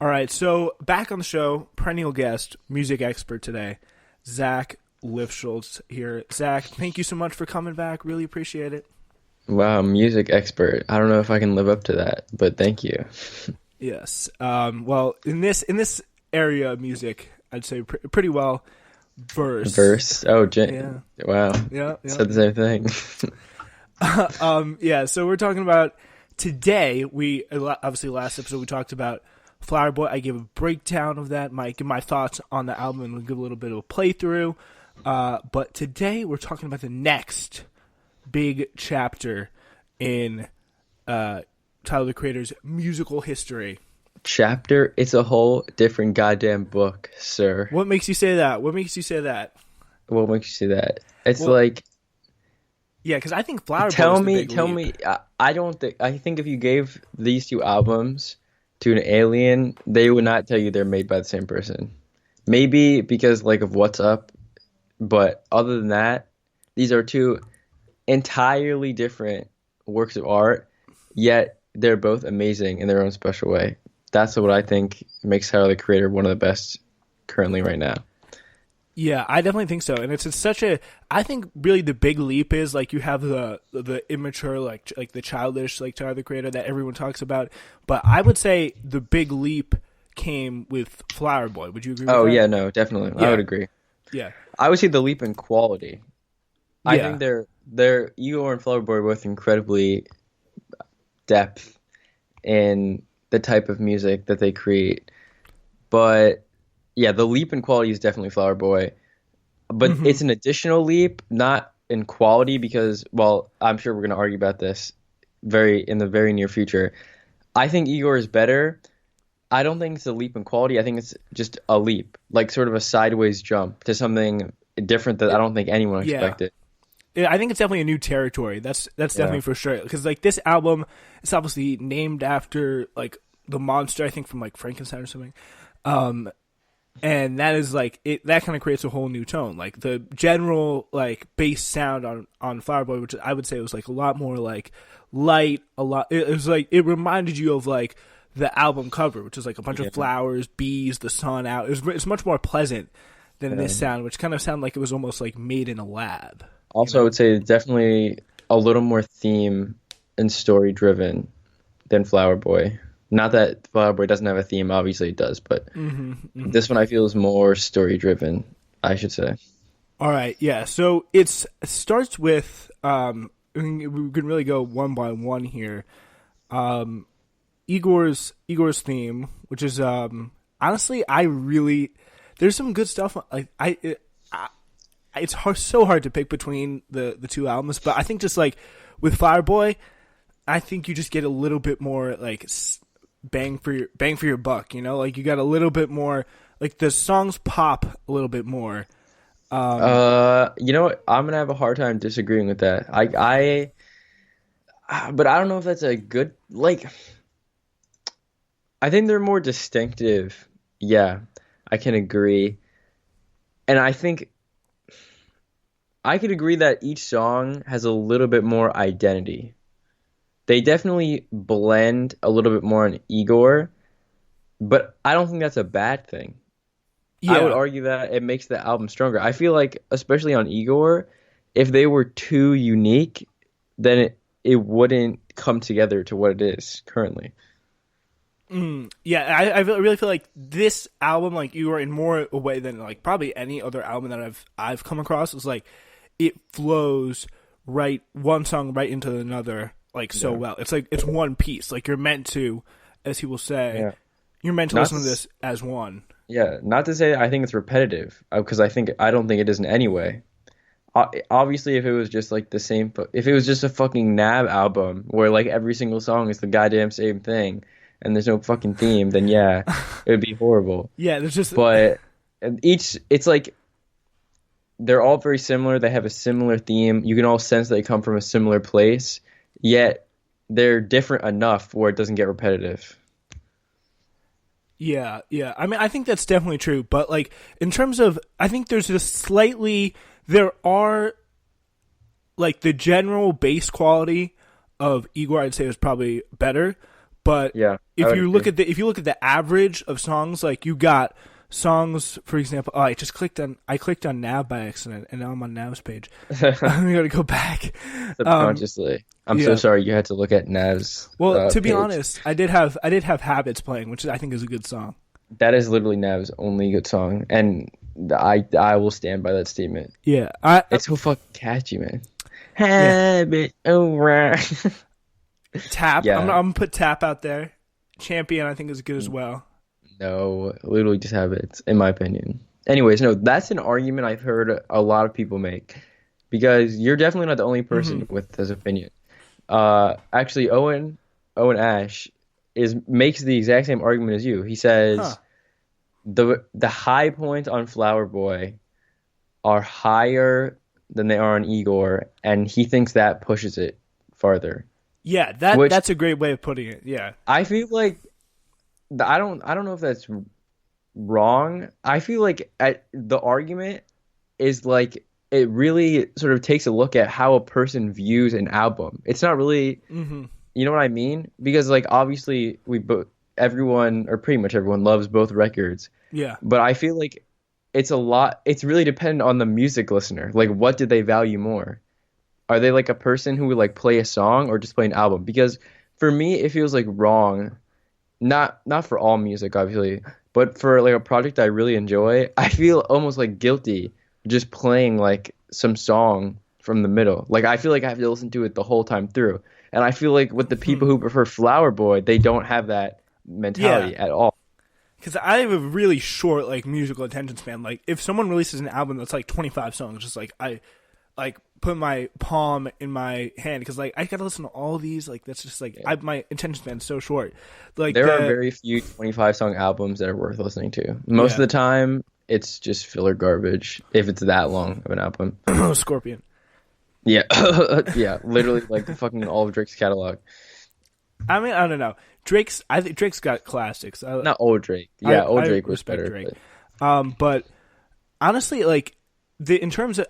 All right, so back on the show, perennial guest, music expert today, Zach Lifschultz here. Zach, thank you so much for coming back. Really appreciate it. Wow, music expert. I don't know if I can live up to that, but thank you. Yes. Well, in this area of music, I'd say pretty well versed. Verse. Oh, Yeah. wow. Yeah. Said the same thing. Yeah. So we're talking about today. We obviously last episode we talked about Flower Boy. I gave a breakdown of that. Give my thoughts on the album and we'll give a little bit of a playthrough. But today we're talking about the next big chapter in Tyler the Creator's musical history. Chapter? It's a whole different goddamn book, sir. What makes you say that? What makes you say that? What makes you say that? It's Well, like, Yeah, because I think Flower Boy tell is the me, big tell leap. me. I don't think. I think if you gave these two albums to an alien, they would not tell you they're made by the same person. Maybe because like of what's up, but other than that, these are two entirely different works of art, yet they're both amazing in their own special way. That's what I think makes Tyler the Creator one of the best currently right now. Yeah, I definitely think so, and it's such a. I think really the big leap is like you have the immature like the childish like Tyler the Creator that everyone talks about, but I would say the big leap came with Flower Boy. Would you agree with Oh that? yeah, no, definitely. I Yeah, would agree. yeah, I would see the leap in quality. I yeah, think they're IGOR and Flower Boy are both incredibly depth in the type of music that they create. But yeah, the leap in quality is definitely Flower Boy. But hmm it's an additional leap, not in quality, because, well, I'm sure we're going to argue about this in the very near future. I think Igor is better. I don't think it's a leap in quality. I think it's just a leap, like sort of a sideways jump to something different that I don't think anyone yeah. expected. Yeah, I think it's definitely a new territory. That's Yeah. definitely for sure. Because like this album, it's obviously named after like the monster. I think from like Frankenstein or something. Um, and that is like it. That kind of creates a whole new tone. Like the general like bass sound on Flower Boy, which I would say was like a lot more like light. A lot. It was like it reminded you of like the album cover, which is like a bunch Yeah. of flowers, bees, the sun out. It's much more pleasant than Yeah. this sound, which kind of sounded like it was almost like made in a lab. You Also, I know? would say definitely a little more theme and story driven than Flower Boy. Not that Flower Boy doesn't have a theme, obviously it does, but Hmm. this one I feel is more story driven, I should say. All right, yeah. So it starts with we can really go one by one here. Um, Igor's theme, which is honestly, I really there's some good stuff. Like it's so hard to pick between the two albums, but I think just like with Flower Boy, I think you just get a little bit more like bang for your buck. You know, like you got a little bit more like the songs pop a little bit more. You know what? I'm gonna have a hard time disagreeing with that. But I don't know if that's a good, like, I think they're more distinctive. Yeah, I can agree. And I think I could agree that each song has a little bit more identity. They definitely blend a little bit more on Igor, but I don't think that's a bad thing. I would Yeah, argue that it makes the album stronger. I feel like, especially on Igor, if they were too unique, then it wouldn't come together to what it is currently. yeah. I really feel like this album, like you are in more a way than like probably any other album that I've come across, is like it flows right one song right into another like so Yeah. well. It's like it's one piece. Like you're meant to, as he will say, Yeah. you're meant to Not to, listen to this as one. yeah, not to say I think it's repetitive, because I don't think it is in any way. Obviously, if it was just like the same, if it was just a fucking Nav album where like every single song is the goddamn same thing and there's no fucking theme, then yeah, it would be horrible. Yeah, there's just But it's like they're all very similar. They have a similar theme. You can all sense they come from a similar place, yet they're different enough where it doesn't get repetitive. yeah, yeah. I mean, I think that's definitely true. But like in terms of, I think there's just slightly there are like the general bass quality of Igor, I'd say is probably better. But Yeah, I if would you look agree. at the average of songs, like you got songs, for example. Oh, I clicked on Nav by accident, and now I'm on Nav's page. I'm gonna go back. Um, Subconsciously. I'm so yeah. sorry you had to look at Nav's Well, to be page. honest, I did have Habits playing, which I think is a good song. That is literally Nav's only good song, and I will stand by that statement. Yeah, It's so fucking catchy, man. yeah. Habit, alright. Tap. I'm Yeah, gonna put Tap out there. Champion, I think is good as well. no, literally just habits, in my opinion. Anyways, no, that's an argument I've heard a lot of people make because you're definitely not the only Hmm. person with this opinion. Actually, Owen Ash makes the exact same argument as you. He Huh. says the high points on Flower Boy are higher than they are on Igor, and he thinks that pushes it farther. Yeah, Which that's a great way of putting it. Yeah. I feel like I don't know if that's wrong. I feel like the argument is like it really sort of takes a look at how a person views an album. It's not really, Hmm. you know what I mean? Because like obviously everyone or pretty much everyone loves both records, Yeah. but I feel like it's really dependent on the music listener. Like what do they value more? Are they like a person who would like play a song or just play an album? Because for me it feels like wrong, not for all music obviously, but for like a project I really enjoy, I feel almost like guilty just playing like some song from the middle. Like I feel like I have to listen to it the whole time through. And I feel like with the Hmm. people who prefer Flower Boy, they don't have that Yeah. mentality at all. Because I have a really short like musical attention span. Like if someone releases an album that's like 25 songs, just like I like put my palm in my hand because like I gotta listen to all these. Like that's just like Yeah. my attention span's so short. Like There are the very few 25 song albums that are worth listening to. Most of yeah the time, it's just filler garbage if it's that long of an album. Scorpion. Yeah. Yeah, literally like the fucking all of Drake's catalog. I mean I don't know. I think Drake's got classics. Not old Drake. Yeah, old I Drake was respect better, Drake. but But honestly, like in terms of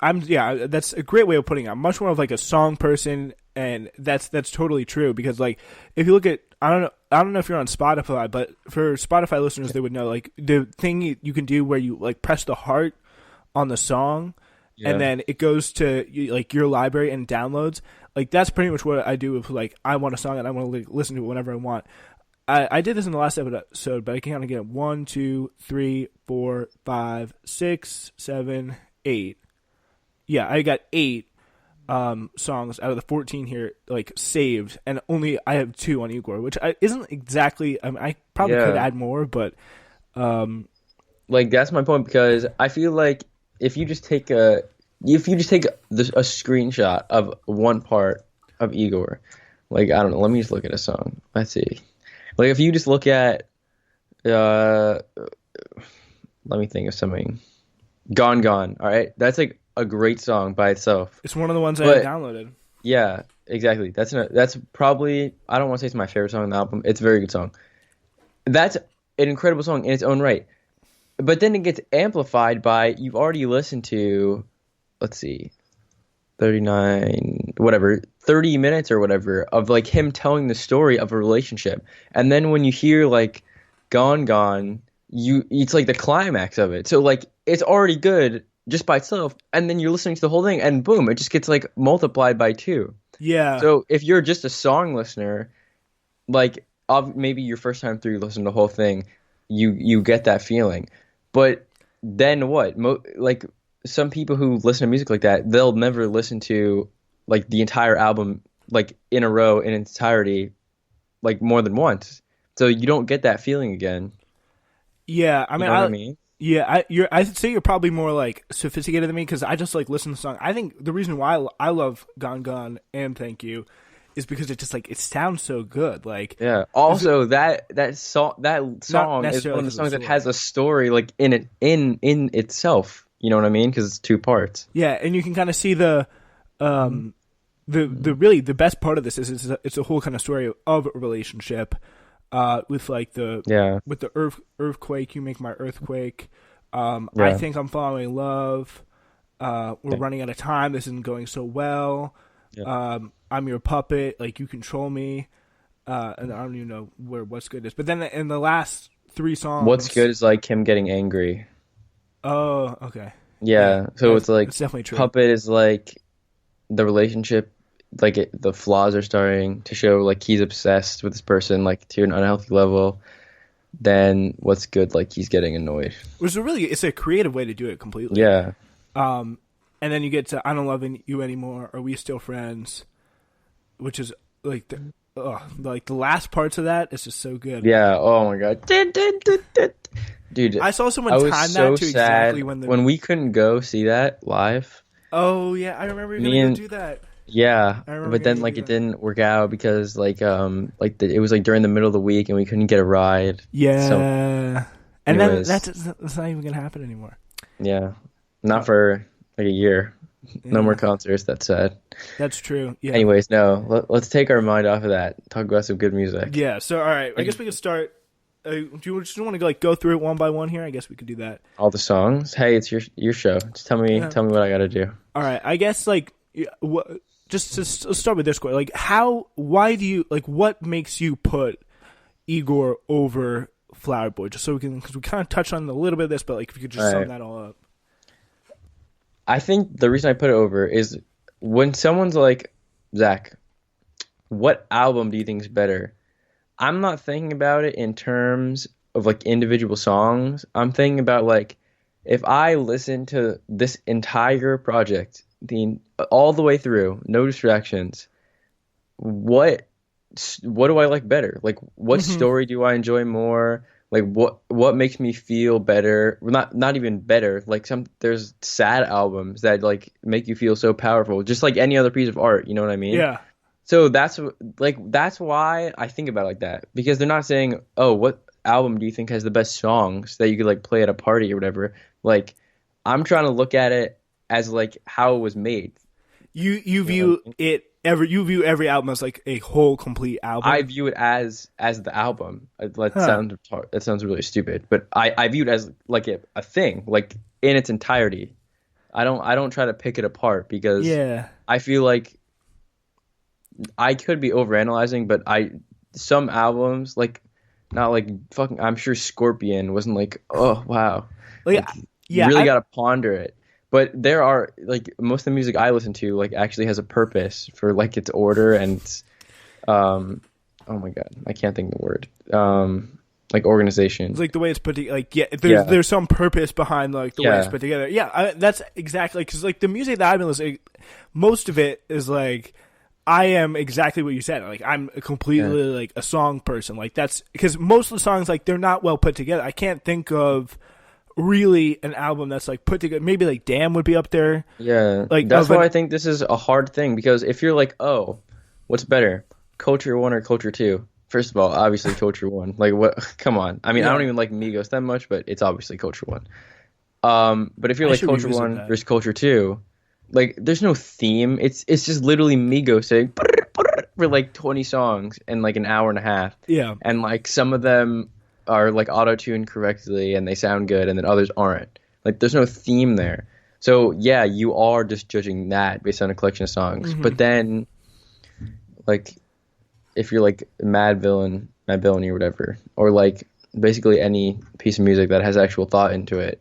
that's a great way of putting it. I'm much more of like a song person, and that's totally true because like if you look at I don't know if you're on Spotify, but for Spotify listeners, they would know like the thing you can do where you like press the heart on the song, and yeah. then it goes to like your library and downloads. Like that's pretty much what I do with like I want a song and I want to like, listen to it whenever I want. I did this in the last episode, but I can kind of get 1, 2, 3, 4, 5, 6, 7, 8. Yeah, I got 8 songs out of the 14 here, like saved, and only I have 2 on Igor, which isn't exactly. I mean, I probably could Yeah. add more, but um, Like that's my point because I feel like if you just take a a screenshot of one part of Igor, like I don't know, let me just look at a song. Let's see. Like if you just look at uh let me think of something. Gone Gone, all right? That's like a great song by itself. it's one of the ones I But downloaded. yeah, exactly. That's probably I don't want to say it's my favorite song on the album. It's a very good song. That's an incredible song in its own right. But then it gets amplified by you've already listened to, let's see, 39, whatever, 30 minutes or whatever of like him telling the story of a relationship. And then when you hear like Gone Gone, it's like the climax of it. So like it's already good just by itself. And then you're listening to the whole thing and boom, it just gets like multiplied by 2. Yeah, So if you're just a song listener, like maybe your first time through you listen to the whole thing, you get that feeling. But then what? Like some people who listen to music like that, they'll never listen to like the entire album like in a row in entirety like more than once. So you don't get that feeling again. yeah. I You mean, know what I mean? yeah, I'd say you're probably more like sophisticated than me because I just like listen to the song. I think the reason why I love Gone Gone and Thank You is because it just like it sounds so good. Like Yeah. Also, that not song is one necessarily of the because of the songs that has story. a story like in it in itself. You know what I mean? Because it's 2 parts. Yeah, and you can kind of see um the really the best part of this is it's a whole kind of story of a relationship with like Yeah. with the earthquake. You make my earthquake. I Yeah. think I'm following love. We're Yeah. running out of time. This isn't going so well. Yeah. I'm your puppet. Like you control me. and I don't even know where What's Good is. But then in the last 3 songs, What's Good is like him getting angry. Oh, okay. Yeah, so it's like it's definitely true. Puppet is like the relationship, like the flaws are starting to show, like he's obsessed with this person, like to an unhealthy level. Then What's Good, like he's getting annoyed. Which is it's a creative way to do it completely. Yeah. And then you get to I Don't Love You Anymore, Are We Still Friends, which is like the last parts of that is just so good. Yeah. Oh my god. Dude, I saw someone I was time so that to sad exactly when we couldn't go see that live. Oh yeah, I remember you gonna go do that. Yeah, but then like it didn't work out because it was like during the middle of the week and we couldn't get a ride. Yeah, so, and anyways, then that's not even gonna happen anymore. Yeah, not for like a year. Yeah. No more concerts. That's sad. That's true. Yeah. Anyways, no, let's take our mind off of that. Talk about some good music. Yeah. So all right, I guess we can start. Do you just want to go through it one by one here? I guess we could do that. All the songs. Hey, it's your show. Just tell me what I got to do. All right. I guess let's start with this question. Like, why do you what makes you put Igor over Flower Boy? Just so because we kind of touched on a little bit of this, but like if you could just sum that all up. I think the reason I put it over is when someone's like, Zach, what album do you think is better? I'm not thinking about it in terms of like individual songs. I'm thinking about like if I listen to this entire project, all the way through, no distractions, what do I like better? Like what story do I enjoy more? Like what makes me feel better? Not even better. Like there's sad albums that like make you feel so powerful, just like any other piece of art. You know what I mean? Yeah. So that's why I think about it like that, because they're not saying, oh, what album do you think has the best songs that you could like play at a party or whatever. Like I'm trying to look at it as like how it was made. You view every album as like a whole complete album. I view it as the album. That sounds really stupid, but I view it as like a thing, like in its entirety. I don't try to pick it apart because I feel like I could be overanalyzing, but some albums like not like fucking. I'm sure Scorpion wasn't like, oh wow, you really gotta ponder it. But there are like most of the music I listen to like actually has a purpose for like its order and oh my god, I can't think of the word. Like organization. It's like the way it's put together. Like there's some purpose behind like the way it's put together. Yeah, that's exactly because like the music that I've been listening, most of it is like. I am exactly what you said. Like I'm completely like a song person. Like that's because most of the songs like they're not well put together. I can't think of really an album that's like put together. Maybe like Damn would be up there. Yeah, like that's why I think this is a hard thing because if you're like, oh, what's better, Culture 1 or Culture 2? First of all, obviously Culture 1. Like what? Come on. I mean, I don't even like Migos that much, but it's obviously Culture 1. But if you're like Culture 1 versus Culture 2. Like, there's no theme. It's just literally Migos saying for like 20 songs in like an hour and a half. Yeah. And like some of them are like auto-tuned correctly and they sound good, and then others aren't. Like, there's no theme there. So yeah, you are just judging that based on a collection of songs. Mm-hmm. But then, like, if you're like Mad Villainy or whatever, or like basically any piece of music that has actual thought into it,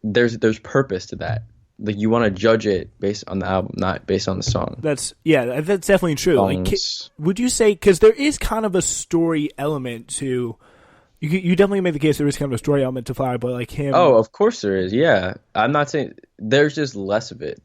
there's purpose to that. Like you want to judge it based on the album, not based on the song. That's definitely true. Like, would you say because there is kind of a story element to you definitely made the case there is kind of a story element to Flower Boy, like him. Oh, of course there is. Yeah, I'm not saying there's just less of it.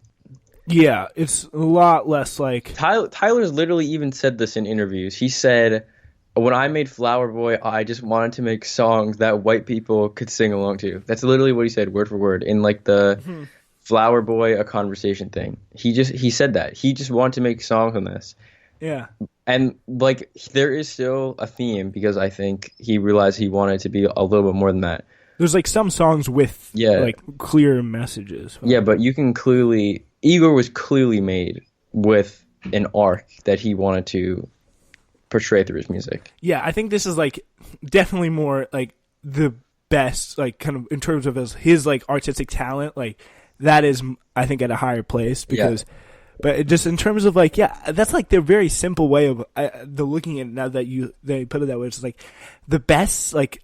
Yeah, it's a lot less like Tyler's literally even said this in interviews. He said, when I made Flower Boy, I just wanted to make songs that white people could sing along to. That's literally what he said, word for word, in like the Flower Boy, a conversation thing. He said that. He just wanted to make songs on this. Yeah. And like there is still a theme because I think he realized he wanted to be a little bit more than that. There's like some songs with like clear messages. Yeah, but you can clearly Igor was clearly made with an arc that he wanted to portray through his music. Yeah, I think this is like definitely more like the best, like kind of in terms of his like artistic talent, like that is I think at a higher place because But just in terms of like, yeah, that's like their very simple way of the looking at it now that they put it that way. It's like the best like